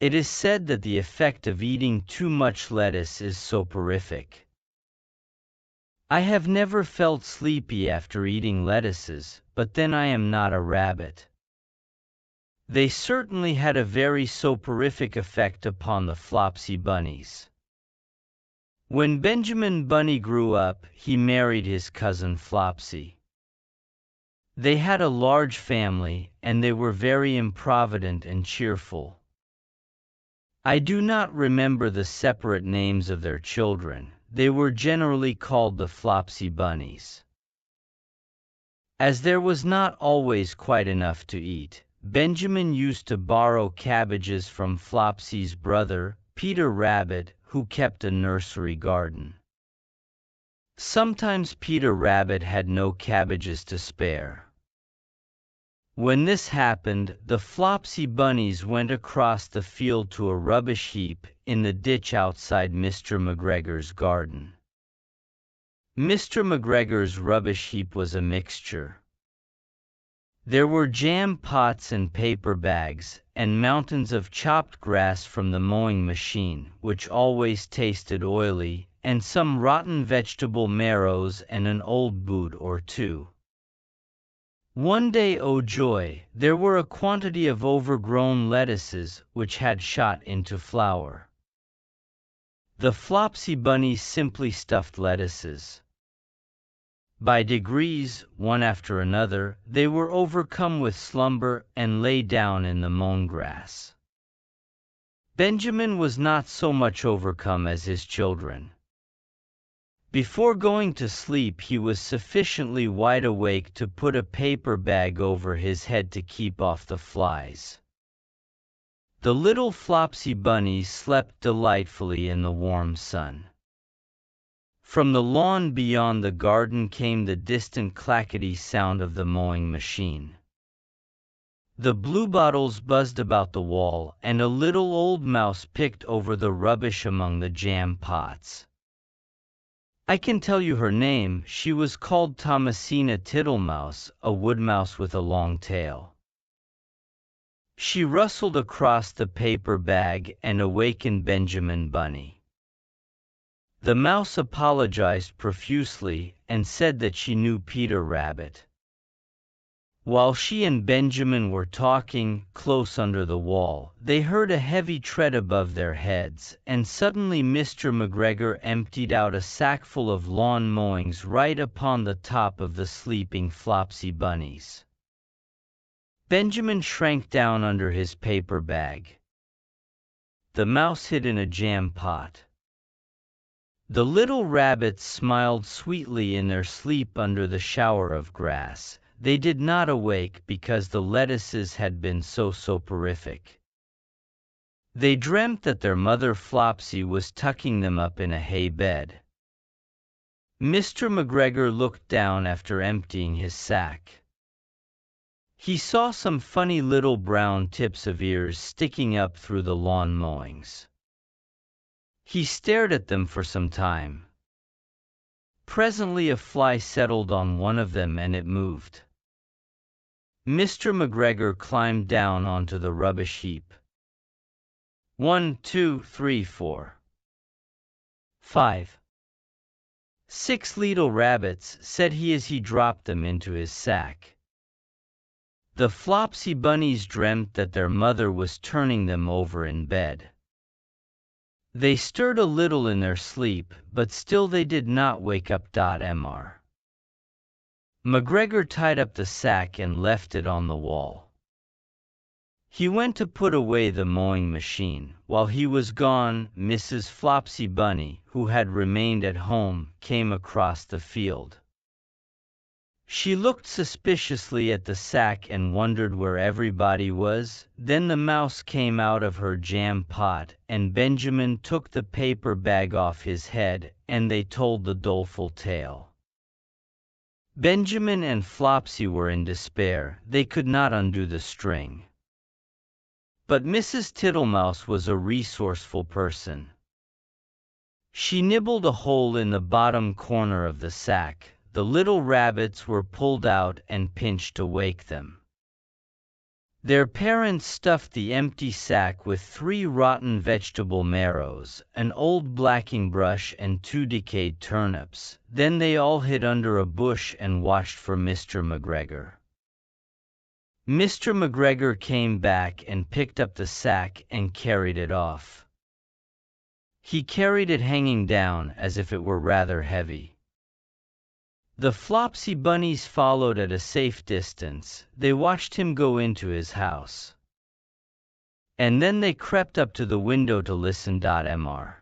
It is said that the effect of eating too much lettuce is soporific. I have never felt sleepy after eating lettuces, but then I am not a rabbit. They certainly had a very soporific effect upon the Flopsy bunnies. When Benjamin Bunny grew up, he married his cousin Flopsy. They had a large family, and they were very improvident and cheerful. I do not remember the separate names of their children. They were generally called the Flopsy bunnies. As there was not always quite enough to eat, Benjamin used to borrow cabbages from Flopsy's brother, Peter Rabbit, who kept a nursery garden. Sometimes Peter Rabbit had no cabbages to spare. When this happened, the Flopsy bunnies went across the field to a rubbish heap in the ditch outside Mr. McGregor's garden. Mr. McGregor's rubbish heap was a mixture. There were jam pots and paper bags, and mountains of chopped grass from the mowing machine, which always tasted oily, and some rotten vegetable marrows and an old boot or two. One day, oh joy, there were a quantity of overgrown lettuces which had shot into flower. The Flopsy bunnies simply stuffed lettuces. By degrees, one after another, they were overcome with slumber and lay down in the mown grass. Benjamin was not so much overcome as his children. Before going to sleep, he was sufficiently wide awake to put a paper bag over his head to keep off the flies. The little Flopsy bunnies slept delightfully in the warm sun. From the lawn beyond the garden came the distant clackety sound of the mowing machine. The bluebottles buzzed about the wall, and a little old mouse picked over the rubbish among the jam pots. I can tell you her name. She was called Thomasina Tittlemouse, a woodmouse with a long tail. She rustled across the paper bag and awakened Benjamin Bunny. The mouse apologized profusely and said that she knew Peter Rabbit. While she and Benjamin were talking, close under the wall, they heard a heavy tread above their heads, and suddenly Mr. McGregor emptied out a sackful of lawn mowings right upon the top of the sleeping Flopsy bunnies. Benjamin shrank down under his paper bag. The mouse hid in a jam pot. The little rabbits smiled sweetly in their sleep under the shower of grass. They did not awake because the lettuces had been so soporific. They dreamt that their mother Flopsy was tucking them up in a hay bed. Mr. McGregor looked down after emptying his sack. He saw some funny little brown tips of ears sticking up through the lawn mowings. He stared at them for some time. Presently a fly settled on one of them and it moved. Mr. McGregor climbed down onto the rubbish heap. 1, 2, 3, 4, 5, 6 little rabbits, said he as he dropped them into his sack. The Flopsy bunnies dreamt that their mother was turning them over in bed. They stirred a little in their sleep, but still they did not wake up. Mr. McGregor tied up the sack and left it on the wall. He went to put away the mowing machine. While he was gone, Mrs. Flopsy Bunny, who had remained at home, came across the field. She looked suspiciously at the sack and wondered where everybody was. Then the mouse came out of her jam pot, and Benjamin took the paper bag off his head, and they told the doleful tale. Benjamin and Flopsy were in despair. They could not undo the string. But Mrs. Tittlemouse was a resourceful person. She nibbled a hole in the bottom corner of the sack. The little rabbits were pulled out and pinched to wake them. Their parents stuffed the empty sack with 3 rotten vegetable marrows, an old blacking brush and 2 decayed turnips. Then they all hid under a bush and watched for Mr. McGregor. Mr. McGregor came back and picked up the sack and carried it off. He carried it hanging down as if it were rather heavy. The Flopsy bunnies followed at a safe distance. They watched him go into his house. And then they crept up to the window to listen. Mr.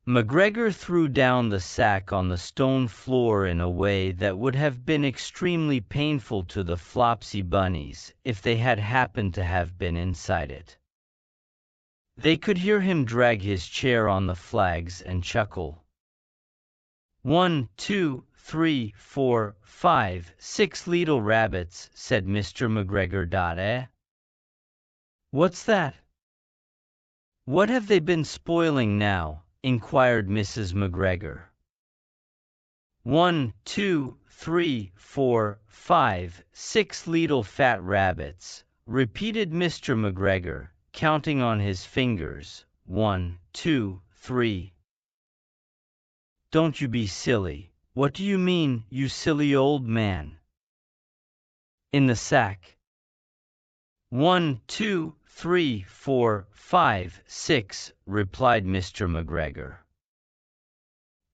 McGregor threw down the sack on the stone floor in a way that would have been extremely painful to the Flopsy bunnies if they had happened to have been inside it. They could hear him drag his chair on the flags and chuckle. 1, 2, 3, 4, 5, 6 little rabbits, said Mr. McGregor. What's that? What have they been spoiling now? Inquired Mrs. McGregor. 1, 2, 3, 4, 5, 6 little fat rabbits, repeated Mr. McGregor, counting on his fingers. 1, 2, 3. Don't you be silly. What do you mean, you silly old man? In the sack. 1, 2, 3, 4, 5, 6, replied Mr. McGregor.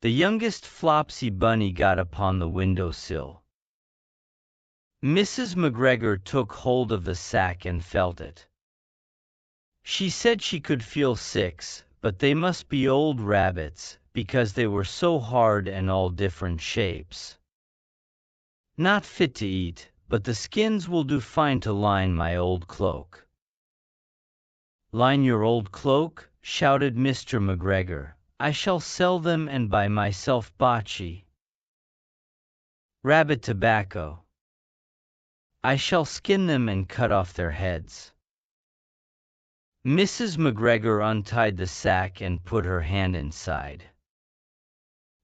The youngest Flopsy bunny got upon the windowsill. Mrs. McGregor took hold of the sack and felt it. She said she could feel 6, but they must be old rabbits, because they were so hard and all different shapes. Not fit to eat, but the skins will do fine to line my old cloak. Line your old cloak? Shouted Mr. McGregor. I shall sell them and buy myself bocce. Rabbit tobacco. I shall skin them and cut off their heads. Mrs. McGregor untied the sack and put her hand inside.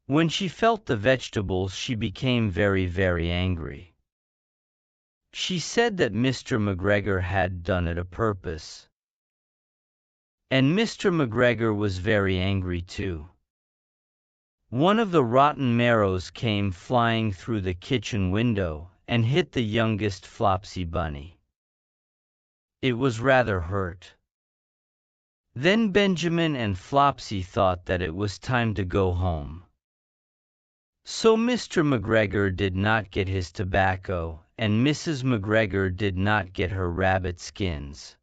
When she felt the vegetables, she became very, very angry. She said that Mr. McGregor had done it a purpose. And Mr. McGregor was very angry too. One of the rotten marrows came flying through the kitchen window and hit the youngest Flopsy bunny. It was rather hurt. Then Benjamin and Flopsy thought that it was time to go home. So Mr. McGregor did not get his tobacco, and Mrs. McGregor did not get her rabbit skins.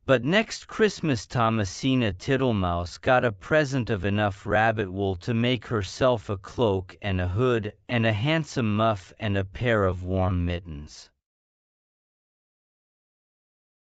But next Christmas Thomasina Tittlemouse got a present of enough rabbit wool to make herself a cloak and a hood and a handsome muff and a pair of warm mittens.